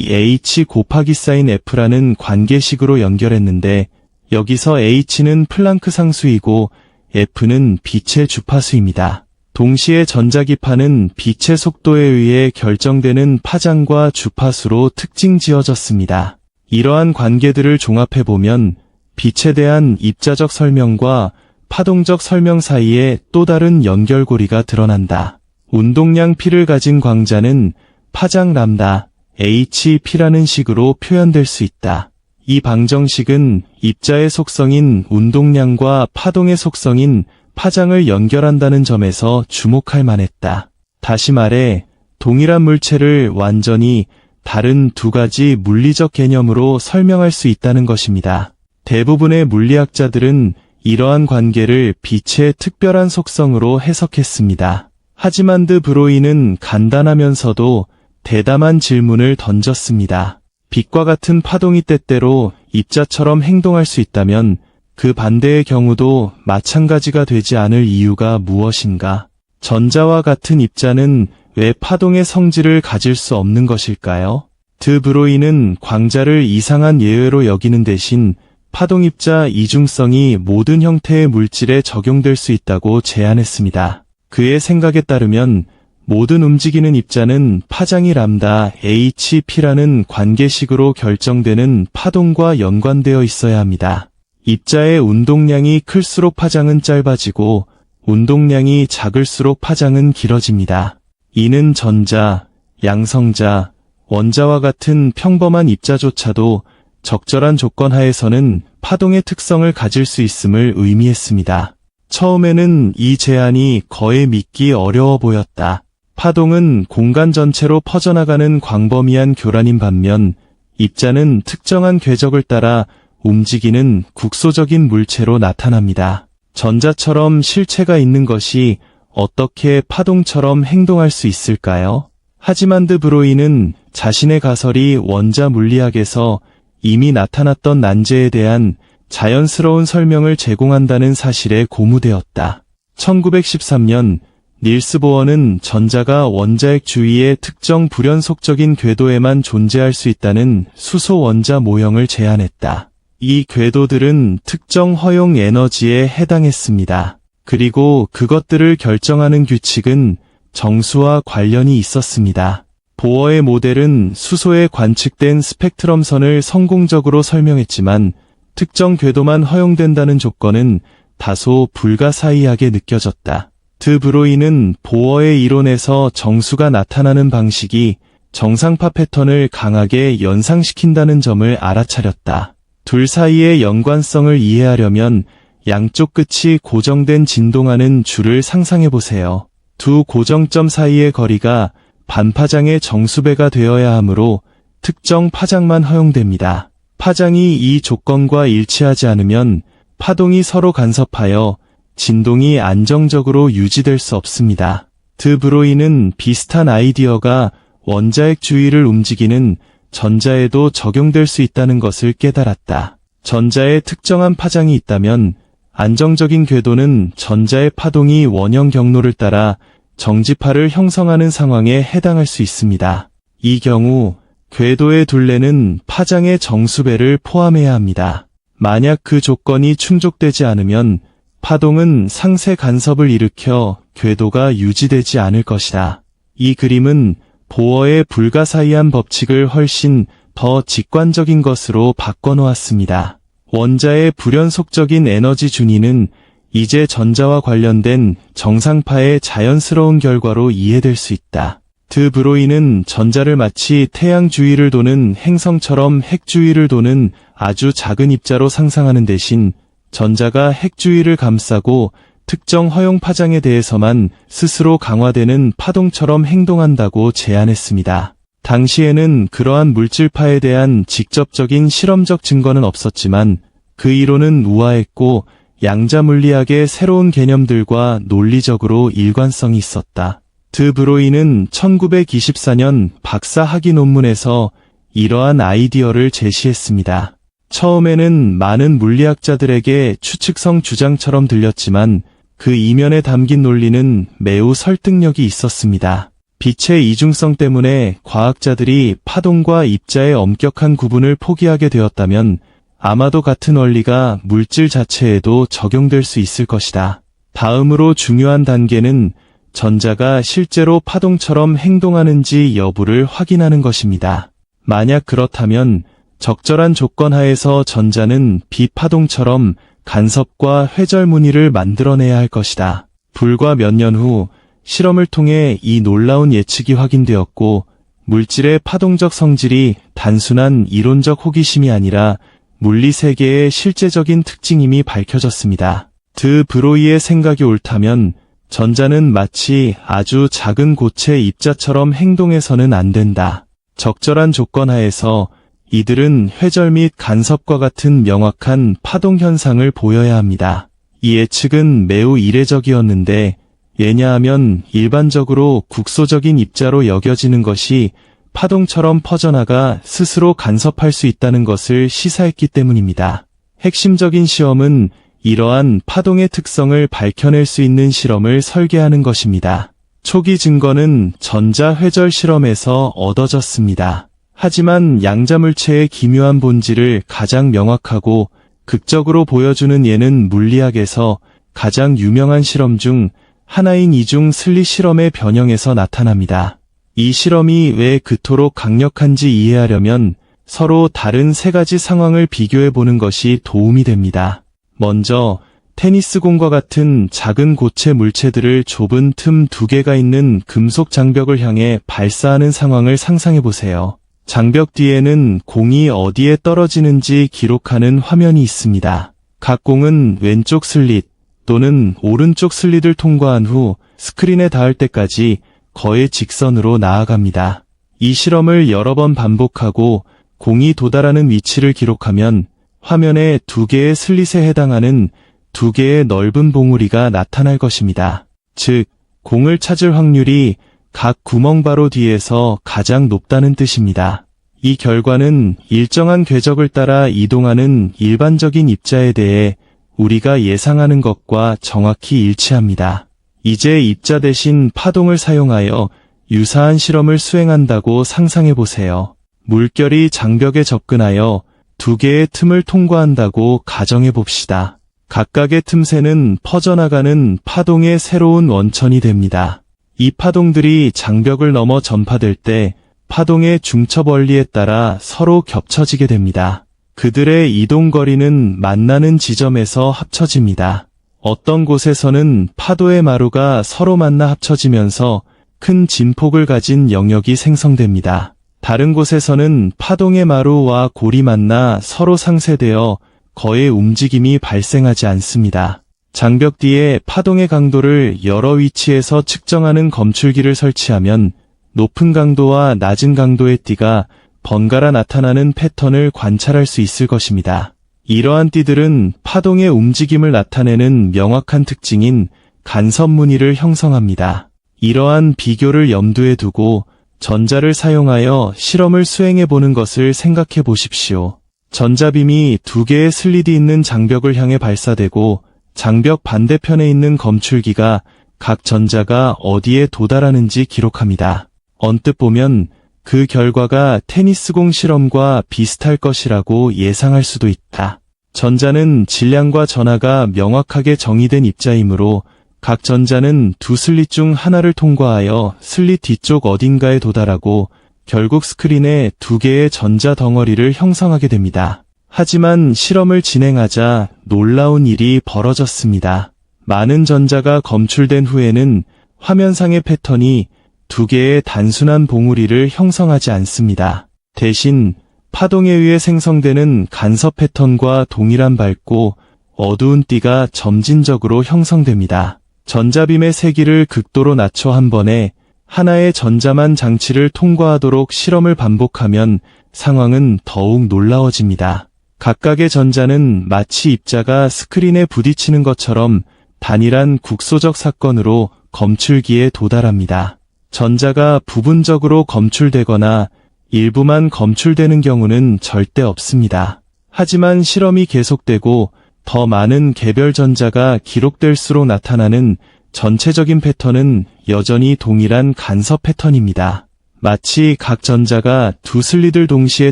Speaker 1: H 곱하기 사인 F라는 관계식으로 연결했는데, 여기서 H는 플랑크 상수이고 F는 빛의 주파수입니다. 동시에 전자기파는 빛의 속도에 의해 결정되는 파장과 주파수로 특징 지어졌습니다. 이러한 관계들을 종합해보면 빛에 대한 입자적 설명과 파동적 설명 사이에 또 다른 연결고리가 드러난다. 운동량 P를 가진 광자는 파장 람다 HP라는 식으로 표현될 수 있다. 이 방정식은 입자의 속성인 운동량과 파동의 속성인 파장을 연결한다는 점에서 주목할 만했다. 다시 말해, 동일한 물체를 완전히 다른 두 가지 물리적 개념으로 설명할 수 있다는 것입니다. 대부분의 물리학자들은 이러한 관계를 빛의 특별한 속성으로 해석했습니다. 하지만 드 브로이는 간단하면서도 대담한 질문을 던졌습니다. 빛과 같은 파동이 때때로 입자처럼 행동할 수 있다면 그 반대의 경우도 마찬가지가 되지 않을 이유가 무엇인가? 전자와 같은 입자는 왜 파동의 성질을 가질 수 없는 것일까요? 드 브로이는 광자를 이상한 예외로 여기는 대신 파동입자 이중성이 모든 형태의 물질에 적용될 수 있다고 제안했습니다. 그의 생각에 따르면 모든 움직이는 입자는 파장이 람다 HP라는 관계식으로 결정되는 파동과 연관되어 있어야 합니다. 입자의 운동량이 클수록 파장은 짧아지고 운동량이 작을수록 파장은 길어집니다. 이는 전자, 양성자, 원자와 같은 평범한 입자조차도 적절한 조건 하에서는 파동의 특성을 가질 수 있음을 의미했습니다. 처음에는 이 제안이 거의 믿기 어려워 보였다. 파동은 공간 전체로 퍼져나가는 광범위한 교란인 반면 입자는 특정한 궤적을 따라 움직이는 국소적인 물체로 나타납니다. 전자처럼 실체가 있는 것이 어떻게 파동처럼 행동할 수 있을까요? 하지만 드 브로이는 자신의 가설이 원자 물리학에서 이미 나타났던 난제에 대한 자연스러운 설명을 제공한다는 사실에 고무되었다. 1913년 닐스 보어는 전자가 원자핵 주위의 특정 불연속적인 궤도에만 존재할 수 있다는 수소 원자 모형을 제안했다. 이 궤도들은 특정 허용 에너지에 해당했습니다. 그리고 그것들을 결정하는 규칙은 정수와 관련이 있었습니다. 보어의 모델은 수소에 관측된 스펙트럼선을 성공적으로 설명했지만 특정 궤도만 허용된다는 조건은 다소 불가사의하게 느껴졌다. 드 브로이는 보어의 이론에서 정수가 나타나는 방식이 정상파 패턴을 강하게 연상시킨다는 점을 알아차렸다. 둘 사이의 연관성을 이해하려면 양쪽 끝이 고정된 진동하는 줄을 상상해보세요. 두 고정점 사이의 거리가 반파장의 정수배가 되어야 하므로 특정 파장만 허용됩니다. 파장이 이 조건과 일치하지 않으면 파동이 서로 간섭하여 진동이 안정적으로 유지될 수 없습니다. 드 브로이는 비슷한 아이디어가 원자핵 주위를 움직이는 전자에도 적용될 수 있다는 것을 깨달았다. 전자에 특정한 파장이 있다면 안정적인 궤도는 전자의 파동이 원형 경로를 따라 정지파를 형성하는 상황에 해당할 수 있습니다. 이 경우 궤도의 둘레는 파장의 정수배를 포함해야 합니다. 만약 그 조건이 충족되지 않으면 파동은 상세 간섭을 일으켜 궤도가 유지되지 않을 것이다. 이 그림은 보어의 불가사의한 법칙을 훨씬 더 직관적인 것으로 바꿔놓았습니다. 원자의 불연속적인 에너지 준위는 이제 전자와 관련된 정상파의 자연스러운 결과로 이해될 수 있다. 드 브로이는 전자를 마치 태양 주위를 도는 행성처럼 핵 주위를 도는 아주 작은 입자로 상상하는 대신 전자가 핵 주위를 감싸고 특정 허용 파장에 대해서만 스스로 강화되는 파동처럼 행동한다고 제안했습니다. 당시에는 그러한 물질파에 대한 직접적인 실험적 증거는 없었지만 그 이론은 우아했고 양자물리학의 새로운 개념들과 논리적으로 일관성이 있었다. 드 브로이는 1924년 박사 학위 논문에서 이러한 아이디어를 제시했습니다. 처음에는 많은 물리학자들에게 추측성 주장처럼 들렸지만 그 이면에 담긴 논리는 매우 설득력이 있었습니다. 빛의 이중성 때문에 과학자들이 파동과 입자의 엄격한 구분을 포기하게 되었다면 아마도 같은 원리가 물질 자체에도 적용될 수 있을 것이다. 다음으로 중요한 단계는 전자가 실제로 파동처럼 행동하는지 여부를 확인하는 것입니다. 만약 그렇다면 적절한 조건 하에서 전자는 비파동처럼 간섭과 회절 무늬를 만들어내야 할 것이다. 불과 몇 년 후 실험을 통해 이 놀라운 예측이 확인되었고 물질의 파동적 성질이 단순한 이론적 호기심이 아니라 물리 세계의 실제적인 특징임이 밝혀졌습니다. 드 브로이의 생각이 옳다면 전자는 마치 아주 작은 고체 입자처럼 행동해서는 안 된다. 적절한 조건 하에서 이들은 회절 및 간섭과 같은 명확한 파동 현상을 보여야 합니다. 이 예측은 매우 이례적이었는데 왜냐하면 일반적으로 국소적인 입자로 여겨지는 것이 파동처럼 퍼져나가 스스로 간섭할 수 있다는 것을 시사했기 때문입니다. 핵심적인 시험은 이러한 파동의 특성을 밝혀낼 수 있는 실험을 설계하는 것입니다. 초기 증거는 전자회절 실험에서 얻어졌습니다. 하지만 양자물체의 기묘한 본질을 가장 명확하고 극적으로 보여주는 예는 물리학에서 가장 유명한 실험 중 하나인 이중 슬릿 실험의 변형에서 나타납니다. 이 실험이 왜 그토록 강력한지 이해하려면 서로 다른 세 가지 상황을 비교해 보는 것이 도움이 됩니다. 먼저 테니스공과 같은 작은 고체 물체들을 좁은 틈 2개가 있는 금속 장벽을 향해 발사하는 상황을 상상해 보세요. 장벽 뒤에는 공이 어디에 떨어지는지 기록하는 화면이 있습니다. 각 공은 왼쪽 슬릿 또는 오른쪽 슬릿을 통과한 후 스크린에 닿을 때까지 거의 직선으로 나아갑니다. 이 실험을 여러 번 반복하고 공이 도달하는 위치를 기록하면 화면에 2개의 슬릿에 해당하는 2개의 넓은 봉우리가 나타날 것입니다. 즉, 공을 찾을 확률이 각 구멍 바로 뒤에서 가장 높다는 뜻입니다. 이 결과는 일정한 궤적을 따라 이동하는 일반적인 입자에 대해 우리가 예상하는 것과 정확히 일치합니다. 이제 입자 대신 파동을 사용하여 유사한 실험을 수행한다고 상상해 보세요. 물결이 장벽에 접근하여 2개의 틈을 통과한다고 가정해 봅시다. 각각의 틈새는 퍼져나가는 파동의 새로운 원천이 됩니다. 이 파동들이 장벽을 넘어 전파될 때 파동의 중첩 원리에 따라 서로 겹쳐지게 됩니다. 그들의 이동 거리는 만나는 지점에서 합쳐집니다. 어떤 곳에서는 파도의 마루가 서로 만나 합쳐지면서 큰 진폭을 가진 영역이 생성됩니다. 다른 곳에서는 파동의 마루와 골이 만나 서로 상쇄되어 거의 움직임이 발생하지 않습니다. 장벽 뒤에 파동의 강도를 여러 위치에서 측정하는 검출기를 설치하면 높은 강도와 낮은 강도의 띠가 번갈아 나타나는 패턴을 관찰할 수 있을 것입니다. 이러한 띠들은 파동의 움직임을 나타내는 명확한 특징인 간섭 무늬를 형성합니다. 이러한 비교를 염두에 두고 전자를 사용하여 실험을 수행해 보는 것을 생각해 보십시오. 전자빔이 2개의 슬릿이 있는 장벽을 향해 발사되고 장벽 반대편에 있는 검출기가 각 전자가 어디에 도달하는지 기록합니다. 언뜻 보면 그 결과가 테니스공 실험과 비슷할 것이라고 예상할 수도 있다. 전자는 질량과 전하가 명확하게 정의된 입자이므로 각 전자는 2 슬릿 중 하나를 통과하여 슬릿 뒤쪽 어딘가에 도달하고 결국 스크린에 2개의 전자 덩어리를 형성하게 됩니다. 하지만 실험을 진행하자 놀라운 일이 벌어졌습니다. 많은 전자가 검출된 후에는 화면상의 패턴이 2개의 단순한 봉우리를 형성하지 않습니다. 대신 파동에 의해 생성되는 간섭 패턴과 동일한 밝고 어두운 띠가 점진적으로 형성됩니다. 전자빔의 세기를 극도로 낮춰 한 번에 하나의 전자만 장치를 통과하도록 실험을 반복하면 상황은 더욱 놀라워집니다. 각각의 전자는 마치 입자가 스크린에 부딪히는 것처럼 단일한 국소적 사건으로 검출기에 도달합니다. 전자가 부분적으로 검출되거나 일부만 검출되는 경우는 절대 없습니다. 하지만 실험이 계속되고 더 많은 개별 전자가 기록될수록 나타나는 전체적인 패턴은 여전히 동일한 간섭 패턴입니다. 마치 각 전자가 두 슬릿을 동시에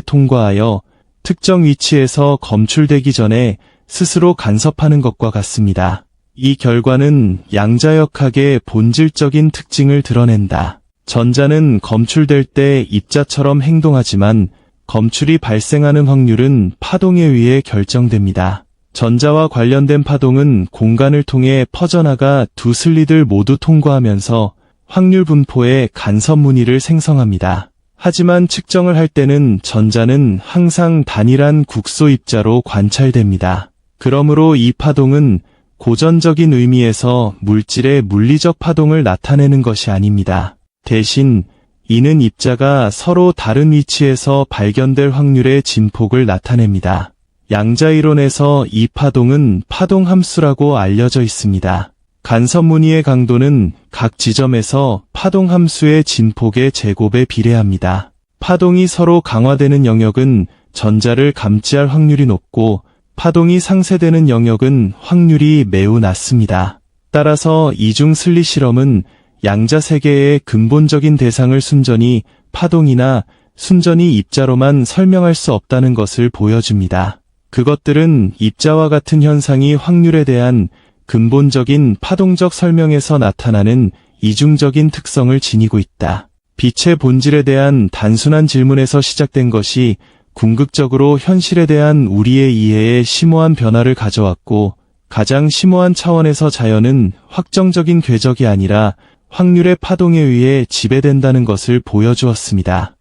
Speaker 1: 통과하여 특정 위치에서 검출되기 전에 스스로 간섭하는 것과 같습니다. 이 결과는 양자역학의 본질적인 특징을 드러낸다. 전자는 검출될 때 입자처럼 행동하지만 검출이 발생하는 확률은 파동에 의해 결정됩니다. 전자와 관련된 파동은 공간을 통해 퍼져나가 두 슬릿을 모두 통과하면서 확률 분포의 간섭 무늬를 생성합니다. 하지만 측정을 할 때는 전자는 항상 단일한 국소 입자로 관찰됩니다. 그러므로 이 파동은 고전적인 의미에서 물질의 물리적 파동을 나타내는 것이 아닙니다. 대신 이는 입자가 서로 다른 위치에서 발견될 확률의 진폭을 나타냅니다. 양자이론에서 이 파동은 파동 함수라고 알려져 있습니다. 간섭 무늬의 강도는 각 지점에서 파동 함수의 진폭의 제곱에 비례합니다. 파동이 서로 강화되는 영역은 전자를 감지할 확률이 높고 파동이 상쇄되는 영역은 확률이 매우 낮습니다. 따라서 이중 슬릿 실험은 양자 세계의 근본적인 대상을 순전히 파동이나 순전히 입자로만 설명할 수 없다는 것을 보여줍니다. 그것들은 입자와 같은 현상이 확률에 대한 근본적인 파동적 설명에서 나타나는 이중적인 특성을 지니고 있다. 빛의 본질에 대한 단순한 질문에서 시작된 것이 궁극적으로 현실에 대한 우리의 이해에 심오한 변화를 가져왔고, 가장 심오한 차원에서 자연은 확정적인 궤적이 아니라 확률의 파동에 의해 지배된다는 것을 보여주었습니다.